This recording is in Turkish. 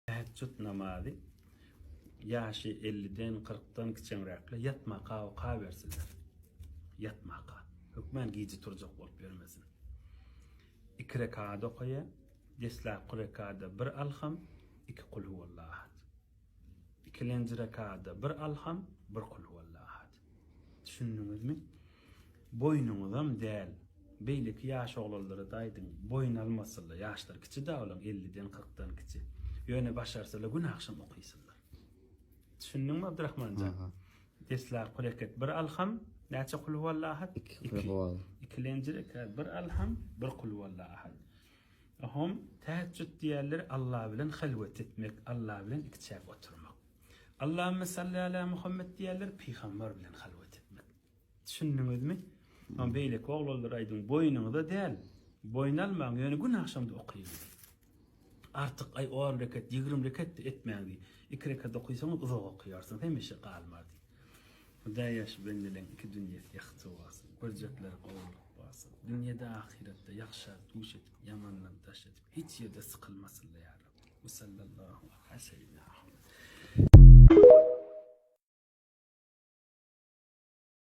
Teheccüd namazı yaşı 50'den 40'tan kiçenrekle yatma qawa versinler. Yatma qawa. Hükmen giyici turjak bolup bermesin. 2 rekat okuya, desläp rekada 1 alham, 2 kul huvallahu ahad. 2-nji rekada 1 alham, 1 kul huvallahu ahad. Düşündüňizmi? Boýnuňyzam däl. Beýleki ýaş oglallary daýdyň. Boyun almasylar, ýaşlar kiçi da bolan 50'den 40'tan kiçi. Ýöne başarsalar gün akşam okuýsylar. Düşündiňmi Abdurrahmanjan? Desläp rekat 1 alham, näçe kul huvallahu ahad? 2-nji rekat 1 alham, 1 kul huvallahu ahad. Aham teheccüd diýerler Allah bilen halwet etmek, Allah bilen ikçäp oturmak. Allahumme salli ala Muhammed diýerler peýgamber bilen halwet etmek. Düşündiňizmi? Ama beýleki oglallary aýdyň boýnuňyzda däl. Boyun almaň, ýöne gün akşamda okuýar. Artık ay 10 rekat, 20 rekat etmäňdi. 2 rekat okuýsaň uzak okuýarsyň, hemişe galmardy. Hudaý ýaş bendilen iki dünýesi ýakty bolsun. Görjekler gowruluk bolsun. Dünýede ahiretde ýakşy tuş etip, ýamandan taş etip, hiç ýerde sykylmasylar ýa Rabbi. Sallallahu aleyhi ve sellem.